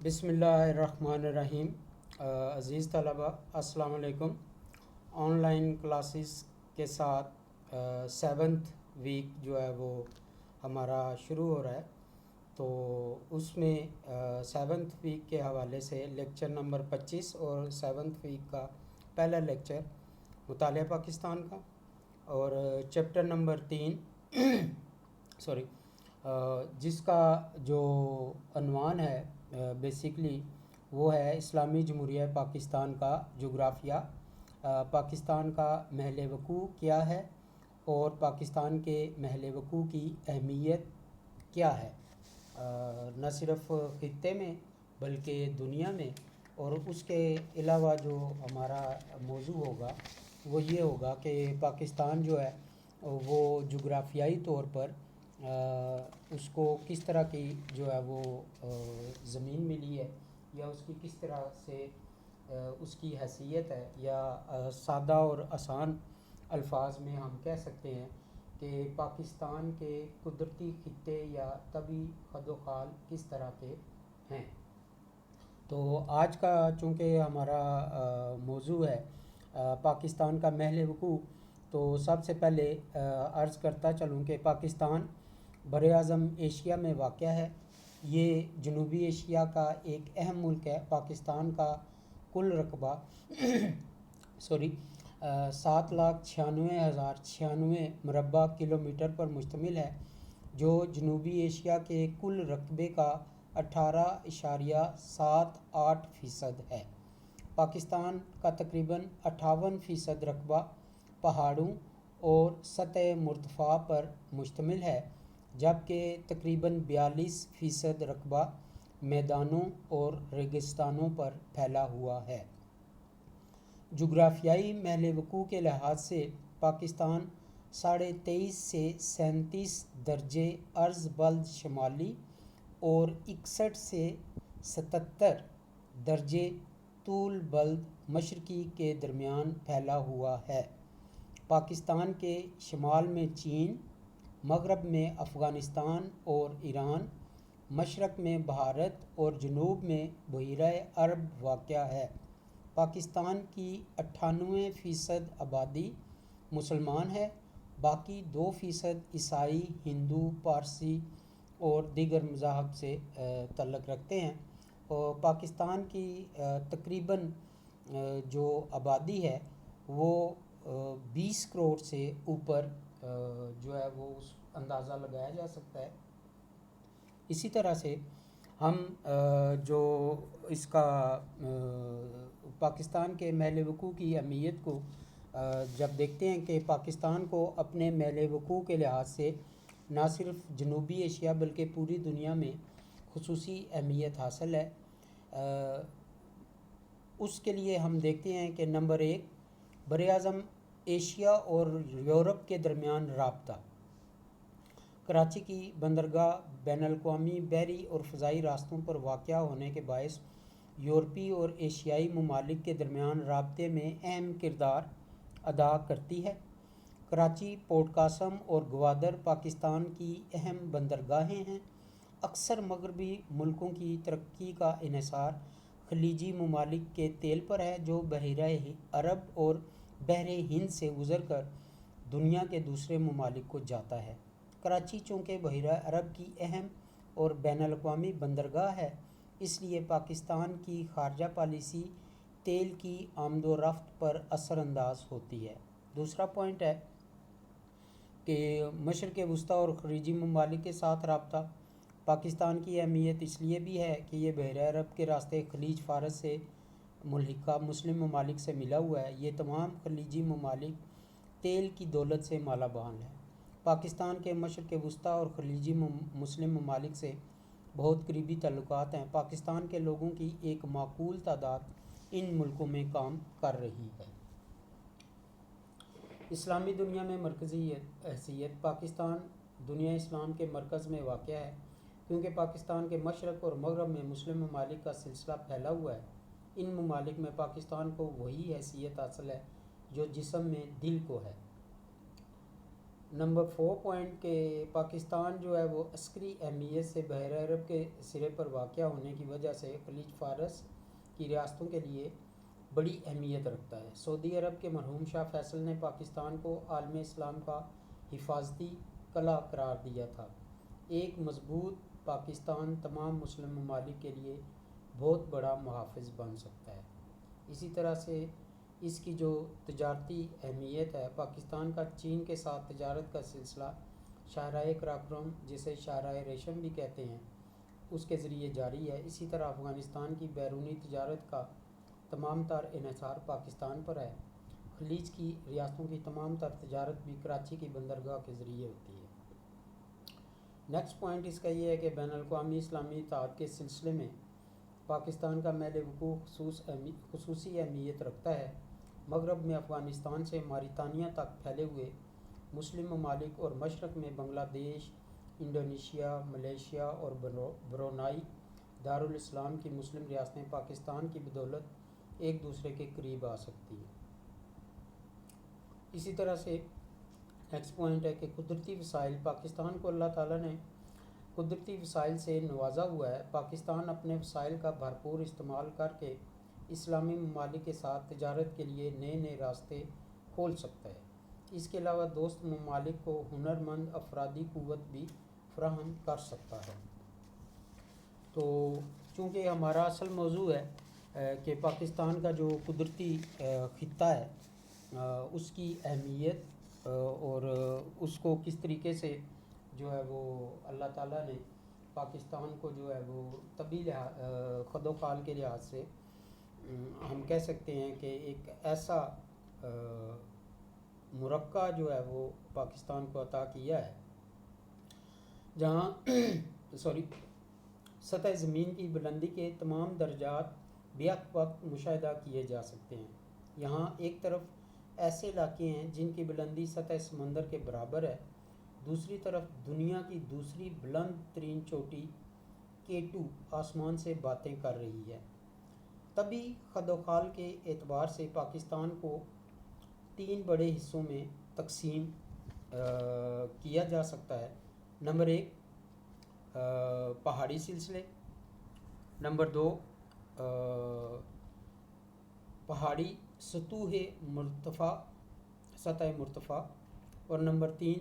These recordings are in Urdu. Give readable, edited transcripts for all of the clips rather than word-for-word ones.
بسم اللہ الرحمن الرحیم۔ عزیز طلبہ السلام علیکم۔ آن لائن کلاسز کے ساتھ سیونتھ ویک جو ہے وہ ہمارا شروع ہو رہا ہے، تو اس میں سیونتھ ویک کے حوالے سے لیکچر نمبر 25 اور سیونتھ ویک کا پہلا لیکچر مطالعہ پاکستان کا، اور چیپٹر نمبر 3 سوری جس کا جو عنوان ہے بیسیکلی وہ ہے اسلامی جمہوریہ پاکستان کا جغرافیہ، پاکستان کا محل وقوع کیا ہے اور پاکستان کے محل وقوع کی اہمیت کیا ہے، نہ صرف خطے میں بلکہ دنیا میں۔ اور اس کے علاوہ جو ہمارا موضوع ہوگا وہ یہ ہوگا کہ پاکستان جو ہے وہ جغرافیائی طور پر اس کو کس طرح کی جو ہے وہ زمین ملی ہے، یا اس کی کس طرح سے اس کی حیثیت ہے، یا سادہ اور آسان الفاظ میں ہم کہہ سکتے ہیں کہ پاکستان کے قدرتی خطے یا طبعی خد و خال کس طرح کے ہیں۔ تو آج کا چونکہ ہمارا موضوع ہے پاکستان کا محل وقوع، تو سب سے پہلے عرض کرتا چلوں کہ پاکستان بر اعظم ایشیا میں واقع ہے۔ یہ جنوبی ایشیا کا ایک اہم ملک ہے۔ پاکستان کا کل رقبہ 7,96,096 مربع کلومیٹر پر مشتمل ہے، جو جنوبی ایشیا کے کل رقبے کا 18.78% ہے۔ پاکستان کا تقریباً 58% رقبہ پہاڑوں اور سطح مرتفع پر مشتمل ہے، جبکہ تقریباً 42% رقبہ میدانوں اور ریگستانوں پر پھیلا ہوا ہے۔ جغرافیائی محل وقوع کے لحاظ سے پاکستان 23.5 سے 37 درجے عرض بلد شمالی اور 61 سے 77 درجے طول بلد مشرقی کے درمیان پھیلا ہوا ہے۔ پاکستان کے شمال میں چین، مغرب میں افغانستان اور ایران، مشرق میں بھارت اور جنوب میں بحیرہ عرب واقع ہے۔ پاکستان کی 98% آبادی مسلمان ہے، باقی 2% عیسائی، ہندو، پارسی اور دیگر مذاہب سے تعلق رکھتے ہیں۔ اور پاکستان کی تقریباً جو آبادی ہے وہ 20 کروڑ سے اوپر جو ہے وہ اس اندازہ لگایا جا سکتا ہے۔ اسی طرح سے ہم جو اس کا پاکستان کے محل وقوع کی اہمیت کو جب دیکھتے ہیں کہ پاکستان کو اپنے محل وقوع کے لحاظ سے نہ صرف جنوبی ایشیا بلکہ پوری دنیا میں خصوصی اہمیت حاصل ہے، اس کے لیے ہم دیکھتے ہیں کہ نمبر 1، براعظم ایشیا اور یورپ کے درمیان رابطہ۔ کراچی کی بندرگاہ بین الاقوامی بحری اور فضائی راستوں پر واقع ہونے کے باعث یورپی اور ایشیائی ممالک کے درمیان رابطے میں اہم کردار ادا کرتی ہے۔ کراچی، پورٹ قاسم اور گوادر پاکستان کی اہم بندرگاہیں ہیں۔ اکثر مغربی ملکوں کی ترقی کا انحصار خلیجی ممالک کے تیل پر ہے، جو بحیرہ عرب اور بحر ہند سے گزر کر دنیا کے دوسرے ممالک کو جاتا ہے۔ کراچی چونکہ بحیرہ عرب کی اہم اور بین الاقوامی بندرگاہ ہے، اس لیے پاکستان کی خارجہ پالیسی تیل کی آمد و رفت پر اثر انداز ہوتی ہے۔ دوسرا پوائنٹ ہے کہ مشرق وسطیٰ اور خلیجی ممالک کے ساتھ رابطہ۔ پاکستان کی اہمیت اس لیے بھی ہے کہ یہ بحیرہ عرب کے راستے خلیج فارس سے ملحقہ مسلم ممالک سے ملا ہوا ہے۔ یہ تمام خلیجی ممالک تیل کی دولت سے مالا مال ہیں۔ پاکستان کے مشرق وسطیٰ اور خلیجی مسلم ممالک سے بہت قریبی تعلقات ہیں۔ پاکستان کے لوگوں کی ایک معقول تعداد ان ملکوں میں کام کر رہی ہے۔ اسلامی دنیا میں مرکزی حیثیت۔ پاکستان دنیا اسلام کے مرکز میں واقع ہے، کیونکہ پاکستان کے مشرق اور مغرب میں مسلم ممالک کا سلسلہ پھیلا ہوا ہے۔ ان ممالک میں پاکستان کو وہی حیثیت حاصل ہے جو جسم میں دل کو ہے۔ نمبر 4 پوائنٹ کہ پاکستان جو ہے وہ عسکری اہمیت سے بحر عرب کے سرے پر واقع ہونے کی وجہ سے خلیج فارس کی ریاستوں کے لیے بڑی اہمیت رکھتا ہے۔ سعودی عرب کے مرحوم شاہ فیصل نے پاکستان کو عالم اسلام کا حفاظتی قلعہ قرار دیا تھا۔ ایک مضبوط پاکستان تمام مسلم ممالک کے لیے بہت بڑا محافظ بن سکتا ہے۔ اسی طرح سے اس کی جو تجارتی اہمیت ہے، پاکستان کا چین کے ساتھ تجارت کا سلسلہ شاہراہ قراقرم، جسے شاہراہ ریشم بھی کہتے ہیں، اس کے ذریعے جاری ہے۔ اسی طرح افغانستان کی بیرونی تجارت کا تمام تر انحصار پاکستان پر ہے۔ خلیج کی ریاستوں کی تمام تر تجارت بھی کراچی کی بندرگاہ کے ذریعے ہوتی ہے۔ نیکسٹ پوائنٹ اس کا یہ ہے کہ بین الاقوامی اسلامی اتحاد کے سلسلے میں پاکستان کا محل وقوع خصوصی اہمیت رکھتا ہے۔ مغرب میں افغانستان سے ماریتانیہ تک پھیلے ہوئے مسلم ممالک اور مشرق میں بنگلہ دیش، انڈونیشیا، ملیشیا اور برونائی دارالاسلام کی مسلم ریاستیں پاکستان کی بدولت ایک دوسرے کے قریب آ سکتی ہیں۔ اسی طرح سے نیکسٹ پوائنٹ ہے کہ قدرتی وسائل، پاکستان کو اللہ تعالیٰ نے قدرتی وسائل سے نوازا ہوا ہے۔ پاکستان اپنے وسائل کا بھرپور استعمال کر کے اسلامی ممالک کے ساتھ تجارت کے لیے نئے نئے راستے کھول سکتا ہے۔ اس کے علاوہ دوست ممالک کو ہنرمند افرادی قوت بھی فراہم کر سکتا ہے۔ تو چونکہ ہمارا اصل موضوع ہے کہ پاکستان کا جو قدرتی خطہ ہے، اس کی اہمیت اور اس کو کس طریقے سے جو ہے وہ اللہ تعالیٰ نے پاکستان کو جو ہے وہ طبی خد و خال کے لحاظ سے ہم کہہ سکتے ہیں کہ ایک ایسا مرقع جو ہے وہ پاکستان کو عطا کیا ہے جہاں سطح زمین کی بلندی کے تمام درجات بیک وقت مشاہدہ کیے جا سکتے ہیں۔ یہاں ایک طرف ایسے علاقے ہیں جن کی بلندی سطح سمندر کے برابر ہے، دوسری طرف دنیا کی دوسری بلند ترین چوٹی K2 آسمان سے باتیں کر رہی ہے۔ طبی خد و خال کے اعتبار سے پاکستان کو 3 بڑے حصوں میں تقسیم کیا جا سکتا ہے۔ نمبر 1 پہاڑی سلسلے، نمبر 2 پہاڑی سطوح مرتفع، سطح مرتفع، اور نمبر 3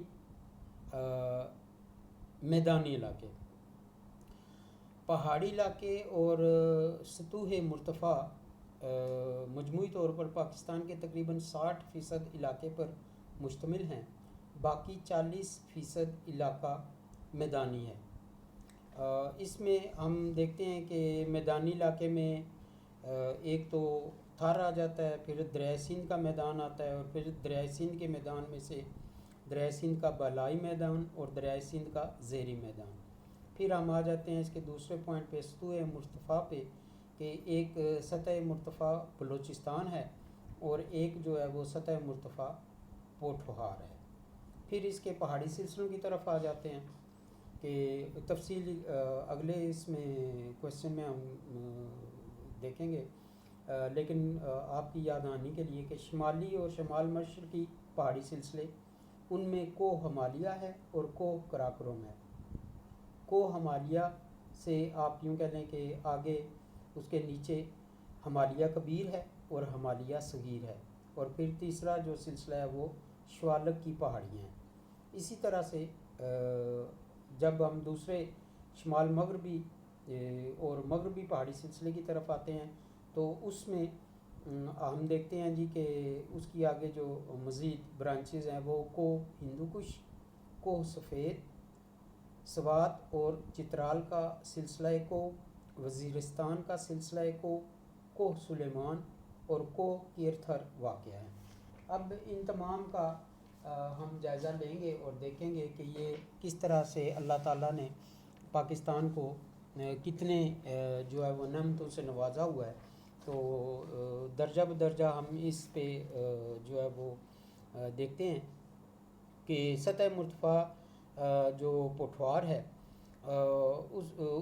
میدانی علاقے۔ پہاڑی علاقے اور سطوح مرتفع مجموعی طور پر پاکستان کے تقریباً 60% علاقے پر مشتمل ہیں، باقی 40% علاقہ میدانی ہے۔ اس میں ہم دیکھتے ہیں کہ میدانی علاقے میں ایک تو تھار آ جاتا ہے، پھر دریائے سندھ کا میدان آتا ہے، اور پھر دریائے سندھ کے میدان میں سے دریائے سندھ کا بالائی میدان اور دریائے سندھ کا زیری میدان۔ پھر ہم آ جاتے ہیں اس کے دوسرے پوائنٹ پہ سطوح مرتفع پہ، کہ ایک سطح مرتفع بلوچستان ہے اور ایک جو ہے وہ سطح مرتفع پوٹھوہار ہے۔ پھر اس کے پہاڑی سلسلوں کی طرف آ جاتے ہیں کہ تفصیل اگلے اس میں کویسچن میں ہم دیکھیں گے، لیکن آپ کی یاد دہانی کے لیے کہ شمالی اور شمال مشرقی پہاڑی سلسلے، ان میں کوہ ہمالیہ ہے اور کوہ قراقرم ہے۔ کوہ ہمالیہ سے آپ یوں کہہ لیں کہ آگے اس کے نیچے ہمالیہ کبیر ہے اور ہمالیہ صغیر ہے، اور پھر تیسرا جو سلسلہ ہے وہ شوالک کی پہاڑیاں ہیں۔ اسی طرح سے جب ہم دوسرے شمال مغربی اور مغربی پہاڑی سلسلے کی طرف آتے ہیں تو اس میں ہم دیکھتے ہیں جی کہ اس کی آگے جو مزید برانچز ہیں وہ کوہ ہندوکش، کوہ سفید، سوات اور چترال کا سلسلہ کوہ، وزیرستان کا سلسلہ کوہ سلیمان اور کوہ کیرتھر واقع ہے۔ اب ان تمام کا ہم جائزہ لیں گے اور دیکھیں گے کہ یہ کس طرح سے اللہ تعالیٰ نے پاکستان کو کتنے جو ہے وہ نعمتوں سے نوازا ہوا ہے۔ تو درجہ بدرجہ ہم اس پہ جو ہے وہ دیکھتے ہیں کہ سطح مرتفع جو پوٹھوار ہے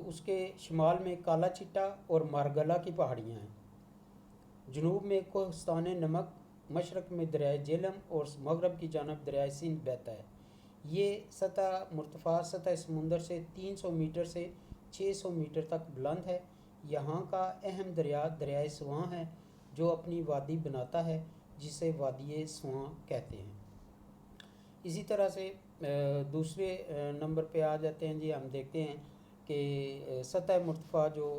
اس کے شمال میں کالا چٹا اور مارگلا کی پہاڑیاں ہیں، جنوب میں کوہستان نمک، مشرق میں دریائے جیلم اور مغرب کی جانب دریائے سندھ بہتا ہے۔ یہ سطح مرتفع سطح سمندر سے 300 میٹر سے 600 میٹر تک بلند ہے۔ یہاں کا اہم دریا دریائے سواں ہے جو اپنی وادی بناتا ہے جسے وادی سواں کہتے ہیں۔ اسی طرح سے دوسرے نمبر پہ آ جاتے ہیں جی، ہم دیکھتے ہیں کہ سطح مرتفع جو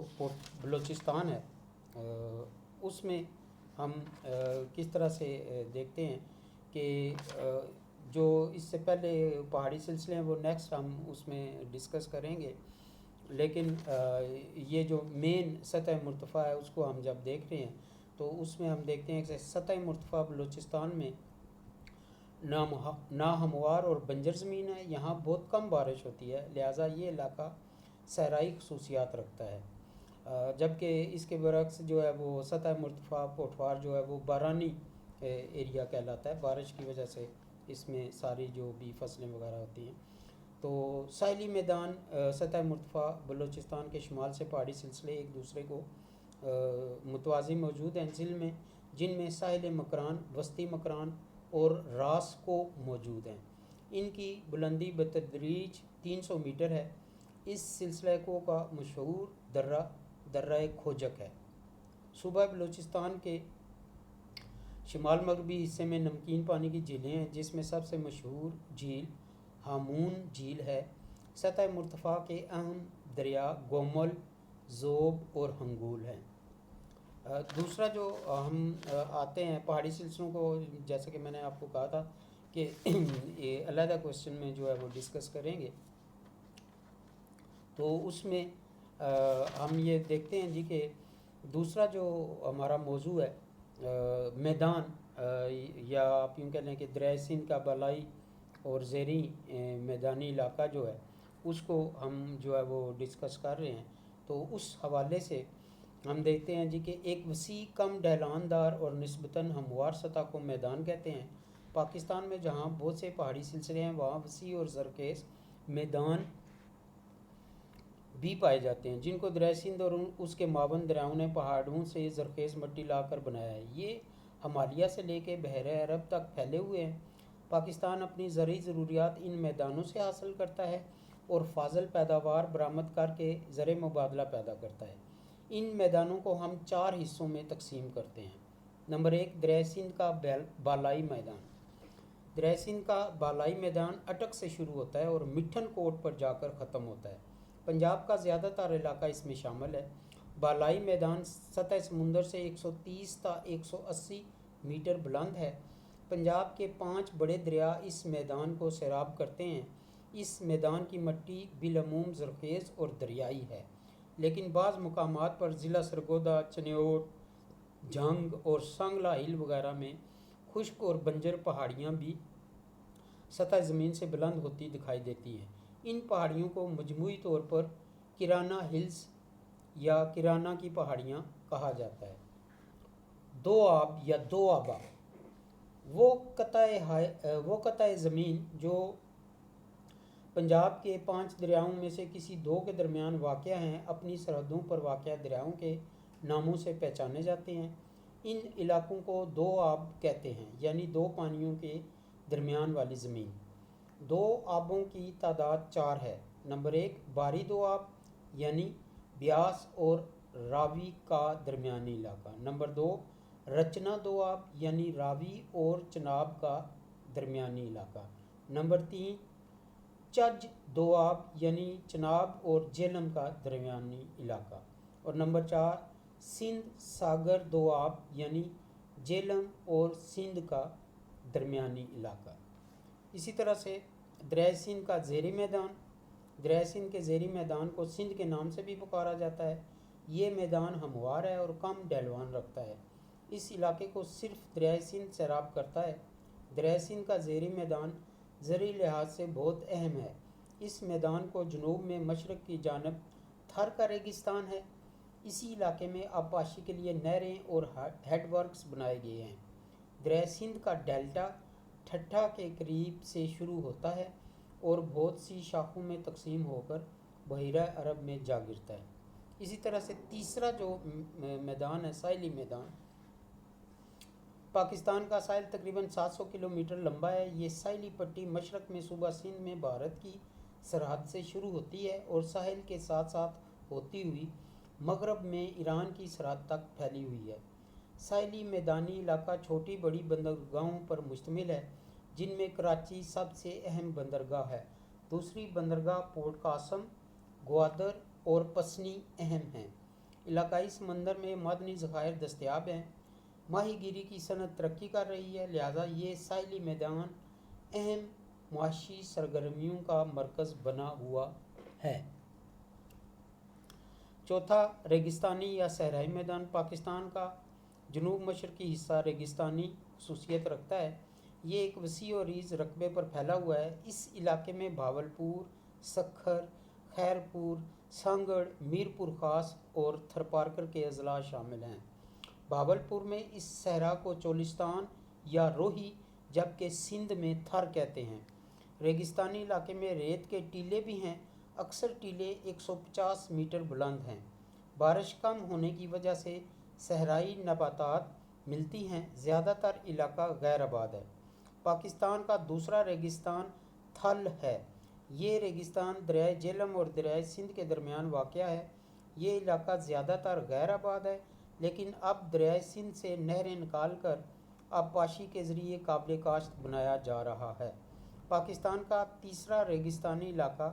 بلوچستان ہے اس میں ہم کس طرح سے دیکھتے ہیں کہ جو اس سے پہلے پہاڑی سلسلے ہیں وہ نیکسٹ ہم اس میں ڈسکس کریں گے، لیکن یہ جو مین سطح مرتفع ہے اس کو ہم جب دیکھ رہے ہیں تو اس میں ہم دیکھتے ہیں کہ سطح مرتفع بلوچستان میں ناہموار اور بنجر زمین ہے، یہاں بہت کم بارش ہوتی ہے، لہٰذا یہ علاقہ صحرائی خصوصیات رکھتا ہے، جبکہ اس کے برعکس جو ہے وہ سطح مرتفع پوٹھوار جو ہے وہ بارانی ایریا کہلاتا ہے، بارش کی وجہ سے اس میں ساری جو بھی فصلیں وغیرہ ہوتی ہیں۔ تو ساحلی میدان سطح مرتفع بلوچستان کے شمال سے پہاڑی سلسلے ایک دوسرے کو متوازی موجود ہیں ضلع میں، جن میں ساحل مکران، وسطی مکران اور راس کو موجود ہیں۔ ان کی بلندی بتدریج 300 میٹر ہے۔ اس سلسلہ کو کا مشہور درہ کھوجک ہے۔ صوبہ بلوچستان کے شمال مغربی حصے میں نمکین پانی کی جھیلیں ہیں، جس میں سب سے مشہور جھیل ہامون جھیل ہے۔ سطح مرتفع کے اہم دریا گومل، زوب اور ہنگول ہیں۔ دوسرا جو ہم آتے ہیں پہاڑی سلسلوں کو، جیسا کہ میں نے آپ کو کہا تھا کہ یہ علیحدہ کوشچن میں جو ہے وہ ڈسکس کریں گے، تو اس میں ہم یہ دیکھتے ہیں جی کہ دوسرا جو ہمارا موضوع ہے میدان، یا آپ یوں کہہ لیں کہ دریائے سندھ کا بالائی اور زیریں میدانی علاقہ جو ہے اس کو ہم جو ہے وہ ڈسکس کر رہے ہیں۔ تو اس حوالے سے ہم دیکھتے ہیں جی کہ ایک وسیع کم ڈھلان دار اور نسبتاً ہموار سطح کو میدان کہتے ہیں۔ پاکستان میں جہاں بہت سے پہاڑی سلسلے ہیں وہاں وسیع اور زرخیز میدان بھی پائے جاتے ہیں، جن کو دریائے سندھ اور اس کے معاون دریاؤں نے پہاڑوں سے زرخیز مٹی لا کر بنایا ہے۔ یہ ہمالیہ سے لے کے بحر عرب تک پھیلے ہوئے ہیں۔ پاکستان اپنی زرعی ضروریات ان میدانوں سے حاصل کرتا ہے اور فاضل پیداوار برآمد کر کے زر مبادلہ پیدا کرتا ہے۔ ان میدانوں کو ہم 4 حصوں میں تقسیم کرتے ہیں۔ نمبر 1، دریائے سندھ کا بالائی میدان۔ دریائے سندھ کا بالائی میدان اٹک سے شروع ہوتا ہے اور مٹھن کوٹ پر جا کر ختم ہوتا ہے۔ پنجاب کا زیادہ تر علاقہ اس میں شامل ہے۔ بالائی میدان سطح سمندر سے 130 تا 180 میٹر بلند ہے۔ پنجاب کے 5 بڑے دریا اس میدان کو سیراب کرتے ہیں۔ اس میدان کی مٹی بالعموم زرخیز اور دریائی ہے، لیکن بعض مقامات پر ضلع سرگودا، چنیوٹ، جھنگ اور سانگلہ ہل وغیرہ میں خشک اور بنجر پہاڑیاں بھی سطح زمین سے بلند ہوتی دکھائی دیتی ہیں۔ ان پہاڑیوں کو مجموعی طور پر کرانہ ہلز یا کرانہ کی پہاڑیاں کہا جاتا ہے۔ دو آب یا دو آبا وہ قطع زمین جو پنجاب کے 5 دریاؤں میں سے کسی 2 کے درمیان واقع ہیں، اپنی سرحدوں پر واقع دریاؤں کے ناموں سے پہچانے جاتے ہیں۔ ان علاقوں کو دو آب کہتے ہیں، یعنی 2 پانیوں کے درمیان والی زمین۔ 2 آبوں کی تعداد 4 ہے۔ نمبر 1، باری دو آب یعنی بیاس اور راوی کا درمیانی علاقہ۔ نمبر 2، رچنا دو آب یعنی راوی اور چناب کا درمیانی علاقہ۔ نمبر 3، چج دو آب یعنی چناب اور جہلم کا درمیانی علاقہ۔ اور نمبر 4، سندھ ساگر دو آب یعنی جہلم اور سندھ کا درمیانی علاقہ۔ اسی طرح سے دریائے سندھ کا زیریں میدان۔ دریائے سندھ کے زیریں میدان کو سندھ کے نام سے بھی پکارا جاتا ہے۔ یہ میدان ہموار ہے اور کم ڈھلوان رکھتا ہے۔ اس علاقے کو صرف دریائے سندھ سیراب کرتا ہے۔ دریائے سندھ کا زیریں میدان زرعی لحاظ سے بہت اہم ہے۔ اس میدان کو جنوب میں مشرق کی جانب تھر کا ریگستان ہے۔ اسی علاقے میں آبپاشی کے لیے نہریں اور ہیڈ ورکس بنائے گئے ہیں۔ دریائے سندھ کا ڈیلٹا ٹھٹھہ کے قریب سے شروع ہوتا ہے اور بہت سی شاخوں میں تقسیم ہو کر بحیرہ عرب میں جا گرتا ہے۔ اسی طرح سے تیسرا جو میدان ہے ساحلی میدان، پاکستان کا ساحل تقریباً 700 کلومیٹر لمبا ہے۔ یہ ساحلی پٹی مشرق میں صوبہ سندھ میں بھارت کی سرحد سے شروع ہوتی ہے اور ساحل کے ساتھ ساتھ ہوتی ہوئی مغرب میں ایران کی سرحد تک پھیلی ہوئی ہے۔ ساحلی میدانی علاقہ چھوٹی بڑی بندرگاہوں پر مشتمل ہے، جن میں کراچی سب سے اہم بندرگاہ ہے۔ دوسری بندرگاہ پورٹ قاسم، گوادر اور پسنی اہم ہیں۔ علاقائی سمندر میں معدنی ذخائر دستیاب ہیں۔ ماہی گیری کی صنعت ترقی کر رہی ہے، لہٰذا یہ ساحلی میدان اہم معاشی سرگرمیوں کا مرکز بنا ہوا ہے۔ چوتھا، ریگستانی یا صحرائی میدان۔ پاکستان کا جنوب مشرقی حصہ ریگستانی خصوصیت رکھتا ہے۔ یہ ایک وسیع و عریض رقبے پر پھیلا ہوا ہے۔ اس علاقے میں بھاولپور، سکھر، خیرپور، سانگڑ، میرپور خاص اور تھرپارکر کے اضلاع شامل ہیں۔ بھاولپور میں اس صحرا کو چولستان یا روہی، جبکہ سندھ میں تھر کہتے ہیں۔ ریگستانی علاقے میں ریت کے ٹیلے بھی ہیں۔ اکثر ٹیلے 150 میٹر بلند ہیں۔ بارش کم ہونے کی وجہ سے صحرائی نباتات ملتی ہیں۔ زیادہ تر علاقہ غیر آباد ہے۔ پاکستان کا دوسرا ریگستان تھل ہے۔ یہ ریگستان دریائے جہلم اور دریائے سندھ کے درمیان واقع ہے۔ یہ علاقہ زیادہ تر غیر آباد ہے، لیکن اب دریائے سندھ سے نہریں نکال کر آبپاشی کے ذریعے قابل کاشت بنایا جا رہا ہے۔ پاکستان کا تیسرا ریگستانی علاقہ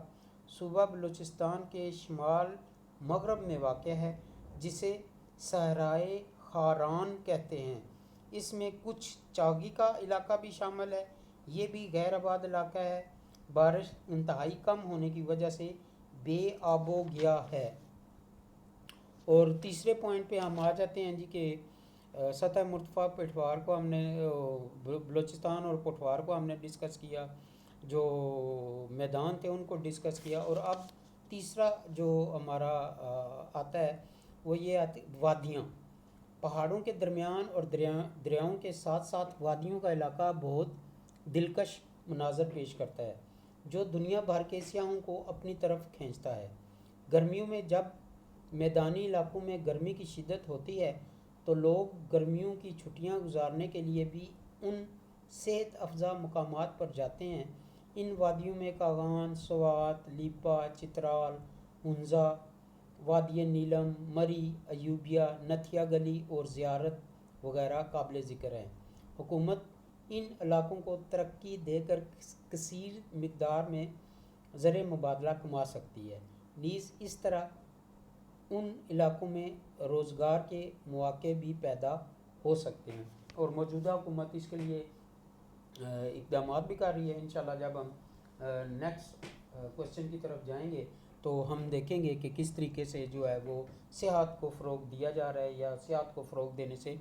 صوبہ بلوچستان کے شمال مغرب میں واقع ہے، جسے صحرائے خاران کہتے ہیں۔ اس میں کچھ چاگی کا علاقہ بھی شامل ہے۔ یہ بھی غیر آباد علاقہ ہے۔ بارش انتہائی کم ہونے کی وجہ سے بے آب و گیا ہے۔ اور تیسرے پوائنٹ پہ ہم آ جاتے ہیں کہ سطح مرتفع پٹوار کو ہم نے بلوچستان اور پٹوار کو ہم نے ڈسکس کیا، جو میدان تھے ان کو ڈسکس کیا، اور اب تیسرا جو ہمارا آتا ہے وہ یہ آتی وادیاں۔ پہاڑوں کے درمیان اور دریاؤں کے ساتھ ساتھ وادیوں کا علاقہ بہت دلکش مناظر پیش کرتا ہے، جو دنیا بھر کے سیاحوں کو اپنی طرف کھینچتا ہے۔ گرمیوں میں جب میدانی علاقوں میں گرمی کی شدت ہوتی ہے تو لوگ گرمیوں کی چھٹیاں گزارنے کے لیے بھی ان صحت افزا مقامات پر جاتے ہیں۔ ان وادیوں میں کاغان، سوات، لیپا، چترال، ہنزا، وادی نیلم، مری، ایوبیہ، نتھیا گلی اور زیارت وغیرہ قابل ذکر ہیں۔ حکومت ان علاقوں کو ترقی دے کر کثیر مقدار میں زر مبادلہ کما سکتی ہے۔ نیز اس طرح ان علاقوں میں روزگار کے مواقع بھی پیدا ہو سکتے ہیں، اور موجودہ حکومت اس کے لیے اقدامات بھی کر رہی ہے۔ انشاءاللہ جب ہم نیکسٹ کوشچن کی طرف جائیں گے تو ہم دیکھیں گے کہ کس طریقے سے جو ہے وہ سیاحت کو فروغ دیا جا رہا ہے، یا سیاحت کو فروغ دینے سے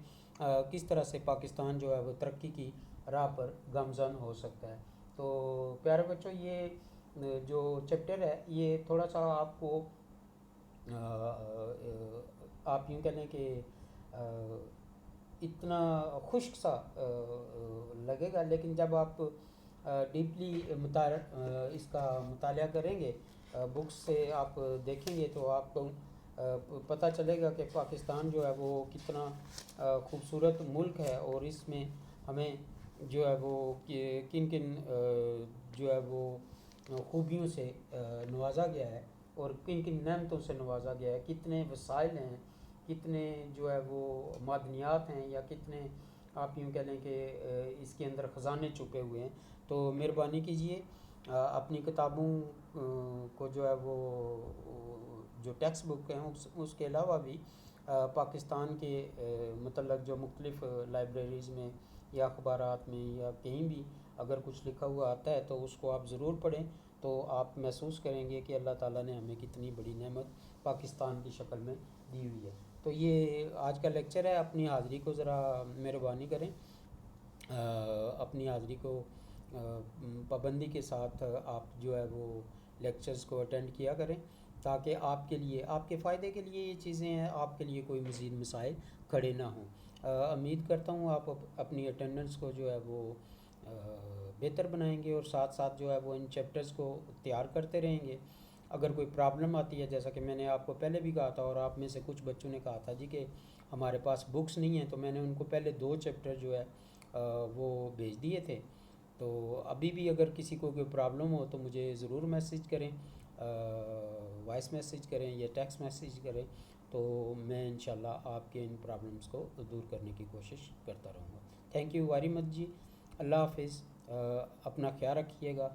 کس طرح سے پاکستان جو ہے وہ ترقی کی راہ پر گامزن ہو سکتا ہے۔ تو پیارے بچوں، یہ جو چیپٹر ہے یہ تھوڑا سا آپ کو آپ یوں کہہ لیں کہ اتنا خشک سا لگے گا، لیکن جب آپ ڈیپلی اس کا مطالعہ کریں گے، بکس سے آپ دیکھیں گے، تو آپ کو پتہ چلے گا کہ پاکستان جو ہے وہ کتنا خوبصورت ملک ہے، اور اس میں ہمیں جو ہے وہ کن کن جو ہے وہ خوبیوں سے نوازا گیا ہے، اور کن کن نعمتوں سے نوازا گیا ہے، کتنے وسائل ہیں، کتنے جو ہے وہ معدنیات ہیں، یا کتنے آپ یوں کہہ لیں کہ اس کے اندر خزانے چھپے ہوئے ہیں۔ تو مہربانی کیجئے اپنی کتابوں کو جو ہے وہ جو ٹیکسٹ بک ہیں اس کے علاوہ بھی پاکستان کے متعلق جو مختلف لائبریریز میں یا اخبارات میں یا کہیں بھی اگر کچھ لکھا ہوا آتا ہے تو اس کو آپ ضرور پڑھیں، تو آپ محسوس کریں گے کہ اللہ تعالیٰ نے ہمیں کتنی بڑی نعمت پاکستان کی شکل میں دی ہوئی ہے۔ تو یہ آج کا لیکچر ہے۔ اپنی حاضری کو ذرا مہربانی کریں، اپنی حاضری کو پابندی کے ساتھ آپ جو ہے وہ لیکچرز کو اٹینڈ کیا کریں، تاکہ آپ کے لیے، آپ کے فائدے کے لیے یہ چیزیں ہیں، آپ کے لیے کوئی مزید مسائل کھڑے نہ ہوں۔ امید کرتا ہوں آپ اپنی اٹینڈنس کو جو ہے وہ بہتر بنائیں گے، اور ساتھ ساتھ جو ہے وہ ان چیپٹرز کو تیار کرتے رہیں گے۔ اگر کوئی پرابلم آتی ہے، جیسا کہ میں نے آپ کو پہلے بھی کہا تھا اور آپ میں سے کچھ بچوں نے کہا تھا جی کہ ہمارے پاس بکس نہیں ہیں، تو میں نے ان کو پہلے 2 چیپٹر جو ہے وہ بھیج دیے تھے. تو ابھی بھی اگر کسی کو کوئی پرابلم ہو تو مجھے ضرور میسیج کریں، وائس میسیج کریں یا ٹیکسٹ میسیج کریں، تو میں انشاءاللہ آپ کے ان پرابلمس کو دور کرنے کی کوشش کرتا رہوں گا. تھینک یو ویری مچ جی. اللہ حافظ. اپنا خیال رکھیے گا.